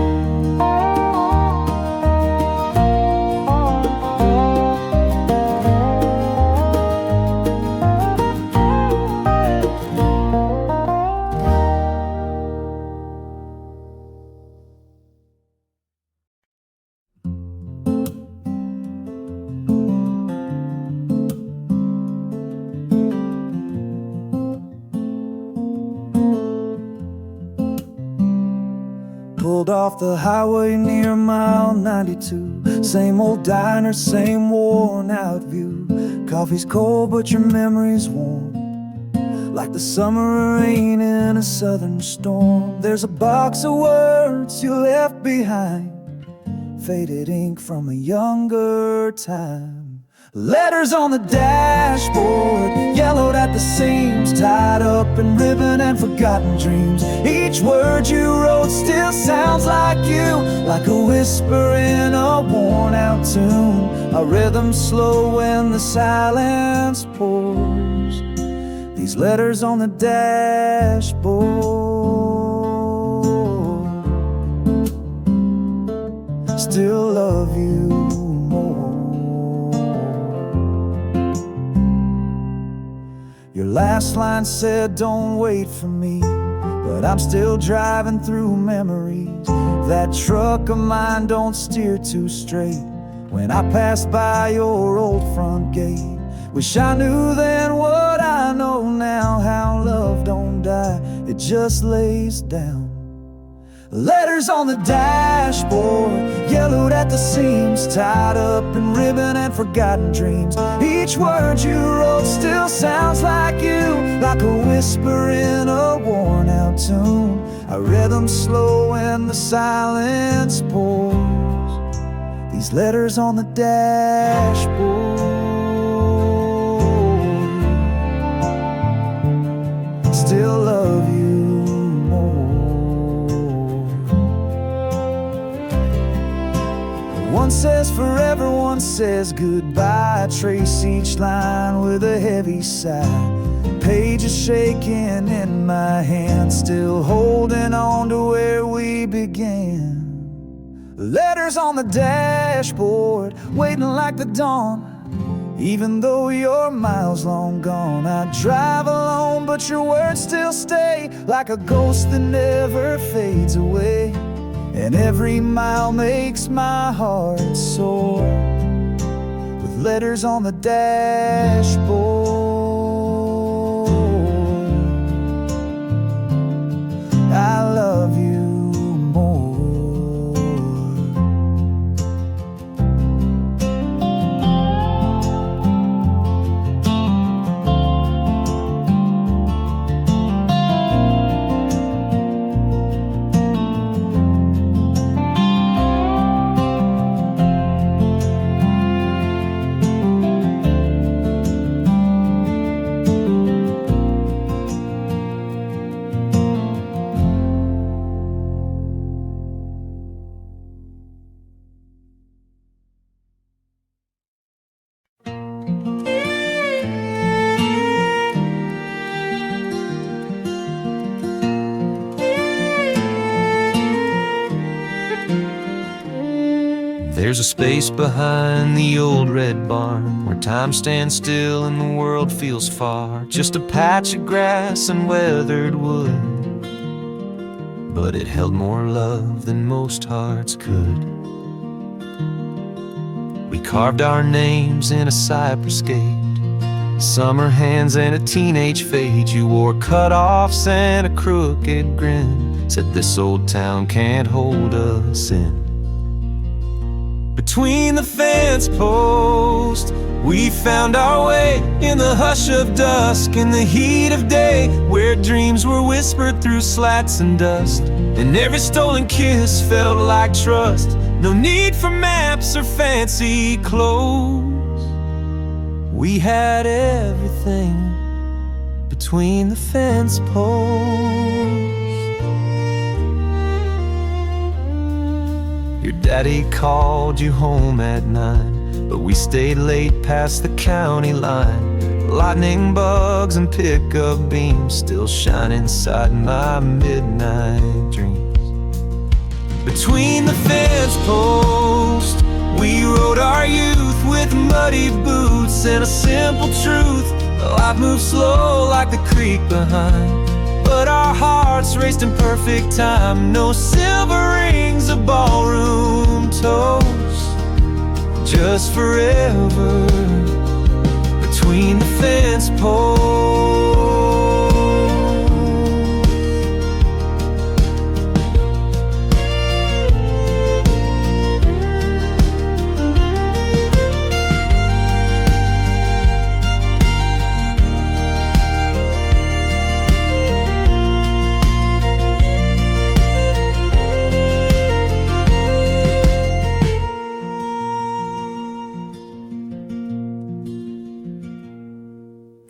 Pulled off the highway near mile 92. Same old diner, same worn out view. Coffee's cold but your memory's warm, like the summer rain in a southern storm. There's a box of words you left behind, faded ink from a younger time. Letters on the dashboard, yellowed at the seams, tied up in ribbon and forgotten dreams. Each word you wrote still sounds like you, like a whisper in a worn out tune. A rhythm slow when the silence pours. These letters on the dashboard still love you more. Your last line said, don't wait for me, but I'm still driving through memories. That truck of mine don't steer too straight when I pass by your old front gate. Wish I knew then what I know now, how love don't die, it just lays down. Letters on the dashboard, yellowed at the seams, tied up in ribbon and forgotten dreams. Each word you wrote still sounds like you, like a whisper in a worn out tune. I read them slow and the silence pours. These letters on the dashboard still love you. One says forever, one says goodbye. I trace each line with a heavy sigh. Pages shaking in my hand, still holding on to where we began. Letters on the dashboard, waiting like the dawn. Even though you're miles long gone, I drive alone, but your words still stay, like a ghost that never fades away. And every mile makes my heart soar, with letters on the dashboard. I love you more. There's a space behind the old red barn where time stands still and the world feels far. Just a patch of grass and weathered wood, but it held more love than most hearts could. We carved our names in a cypress gate, summer hands and a teenage fade. You wore cut-offs and a crooked grin, said this old town can't hold us in. Between the fence posts, we found our way in the hush of dusk, in the heat of day, where dreams were whispered through slats and dust, and every stolen kiss felt like trust. No need for maps or fancy clothes. We had everything between the fence posts. Your daddy called you home at 9, but we stayed late past the county line. Lightning bugs and pickup beams still shine inside my midnight dreams. Between the fence posts, we rode our youth with muddy boots and a simple truth. Life moves slow like the creek behind, but our hearts raced in perfect time. No silver rings, a ballroom toast, just forever between the fence posts.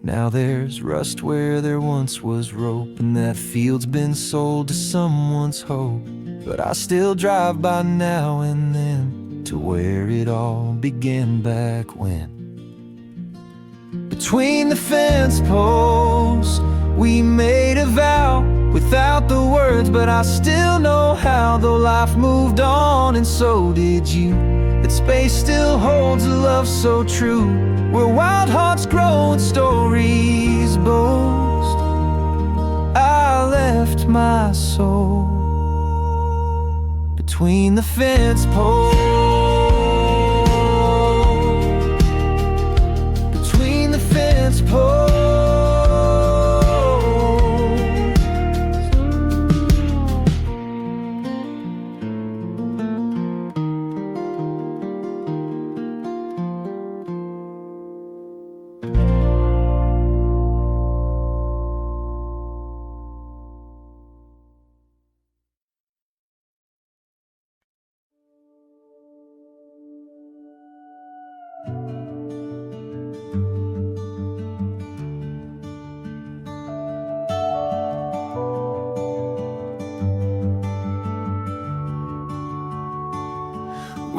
Now there's rust where there once was rope, and that field's been sold to someone's hope. But I still drive by now and then to where it all began back when. Between the fence posts, we made a vow without the words, but I still know how. Though life moved on and so did you, that space still holds a love so true, where wild hearts grow and stories boast. I left my soul between the fence posts. Between the fence posts.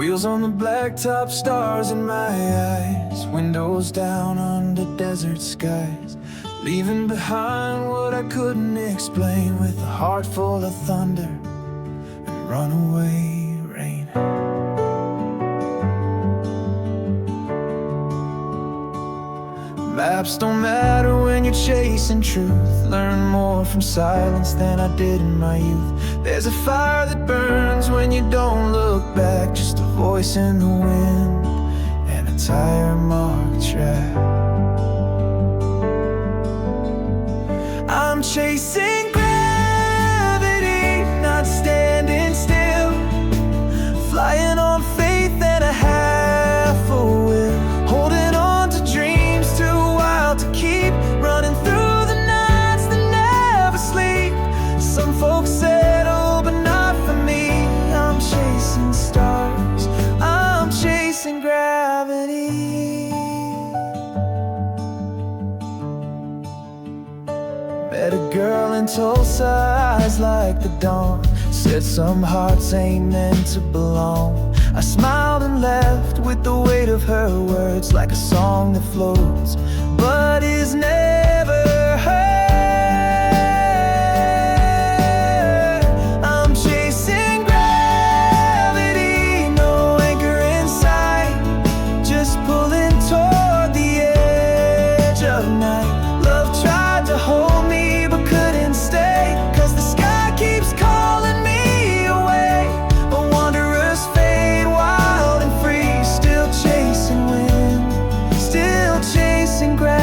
Wheels on the blacktop, stars in my eyes, windows down under desert skies, leaving behind what I couldn't explain, with a heart full of thunder and runaway rain. Maps don't matter when you're chasing truth. Learn more from silence than I did in my youth. There's a fire that burns when you don't look back, just a voice in the wind and a tire-marked track. I'm chasing gravity, not standing still, flying on faith and a half a will, holding on to dreams too wild to keep, running through the nights that never sleep. Some folks settle, but not for me. I'm chasing stars, I'm chasing gravity. Met a girl in Tulsa, eyes like the dawn, said some hearts ain't meant to belong. I smiled and left with the weight of her words, like a song that floats but is never heard. I'm chasing gravity, no anchor in sight, just pulling toward the edge of night. Love tried to hold me but couldn't stay, 'cause the sky keeps calling me away. A wanderer's fate, wild and free, still chasing wind, still chasing gravity.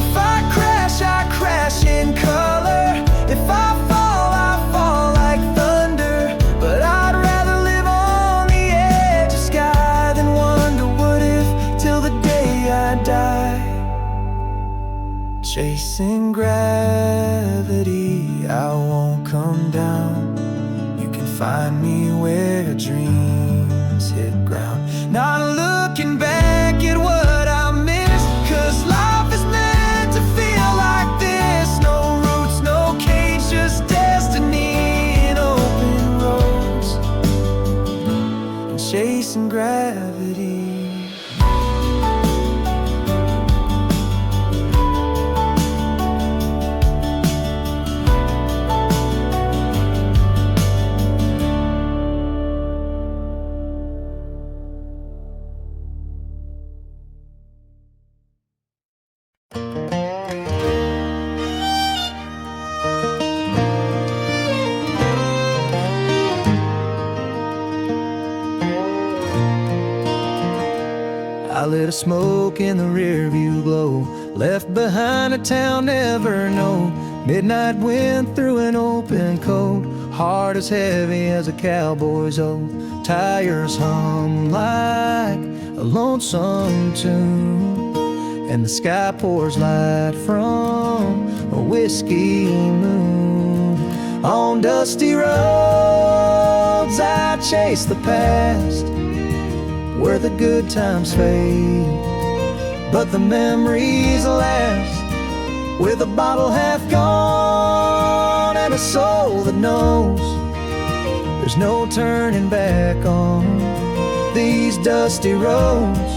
If I crash in color. If I fall like thunder. But I'd rather live on the edge of sky than wonder what if till the day I die. Chasing gravity, I won't come down. You can find me where dreams hit ground. Not looking back at what I missed, 'cause life is meant to feel like this. No roots, no cage, just destiny in open roads, and chasing gravity. I lit a smoke in the rear view glow, left behind a town never known. Midnight wind through an open coat, heart as heavy as a cowboy's oath. Tires hum like a lonesome tune, and the sky pours light from a whiskey moon. On dusty roads I chase the past, where the good times fade, but the memories last. With a bottle half gone and a soul that knows there's no turning back on these dusty roads.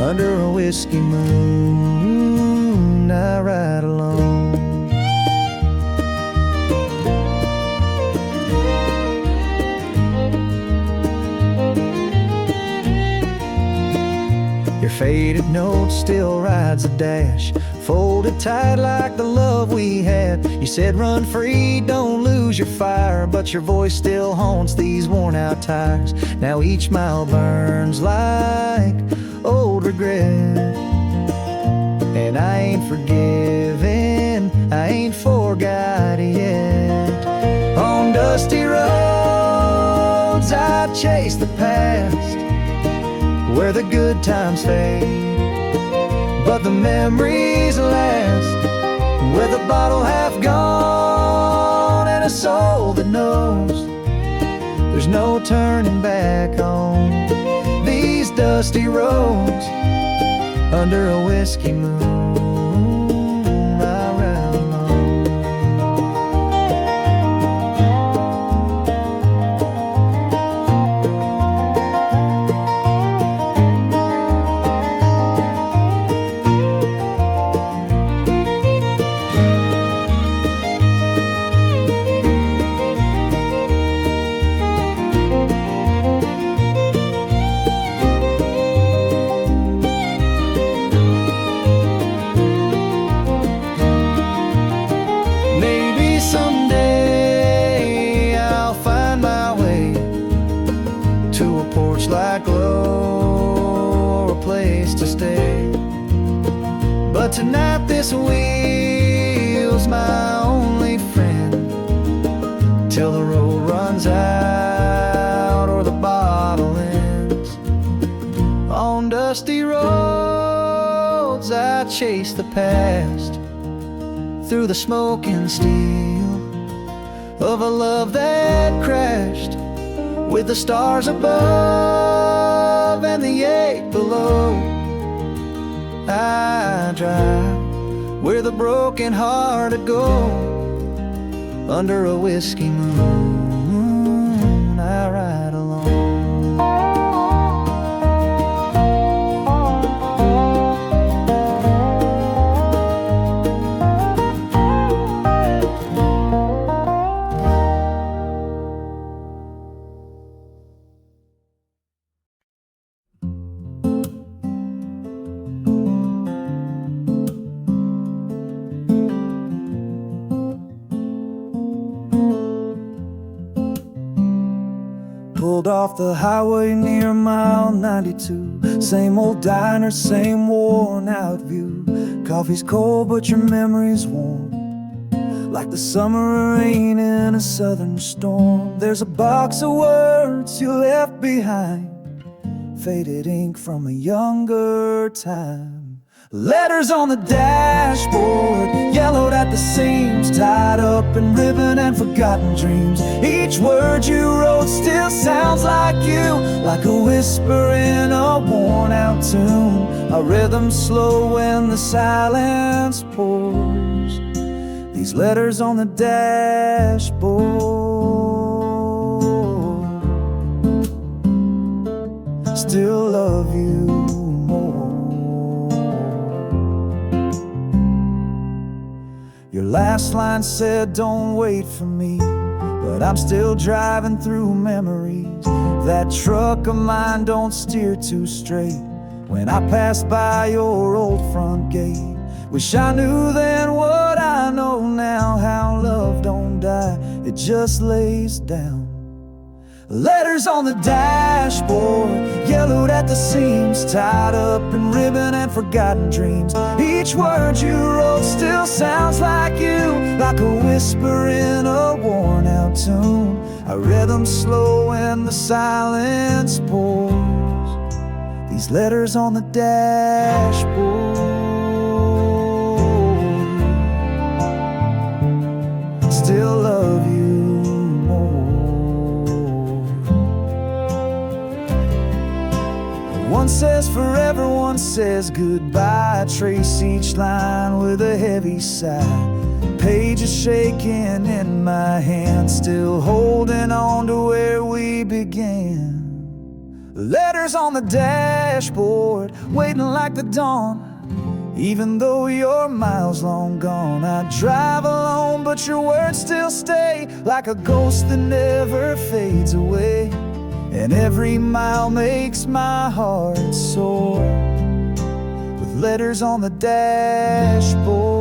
Under a whiskey moon I ride alone. Your faded note still rides the dash, folded tight like the love we had. You said run free, don't lose your fire, but your voice still haunts these worn out tires. Now each mile burns like old regret, and I ain't forgiven, I ain't forgot yet. On dusty roads I chase the past, where the good times fade, but the memories last. With a bottle half gone and a soul that knows there's no turning back on these dusty roads. Under a whiskey moon I ride alone. this wheel's my only friend, till the road runs out or the bottle ends. On dusty roads I chase the past, through the smoke and steel of a love that crashed, with the stars above and the ache below. I drive where the broken hearted go, under a whiskey moon I ride alone. Pulled off the highway near mile 92. Same old diner, same worn out view. Coffee's cold but your memory's warm, like the summer rain in a southern storm. There's a box of words you left behind, faded ink from a younger time. Letters on the dashboard, yellowed at the seams, tied up in ribbon and forgotten dreams. Each word you wrote still sounds like you, like a whisper in a worn out tune, a rhythm slow when the silence pours. These letters on the dashboard still love you more. Your last line said, don't wait for me, but I'm still driving through memories. That truck of mine don't steer too straight when I pass by your old front gate. Wish I knew then what I know now, how love don't die, it just lays down. Letters on the dashboard, yellowed at the seams, tied up in ribbon and forgotten dreams. Each word you wrote still sounds like you, like a whisper in a worn out tune. I read them slow when the silence pours. These letters on the dashboard still love you. One says forever, one says goodbye. I trace each line with a heavy sigh. Pages shaking in my hand, still holding on to where we began. Letters on the dashboard, waiting like the dawn. Even though you're miles long gone, I drive alone, but your words still stay, like a ghost that never fades away. And every mile makes my heart soar, with letters on the dashboard.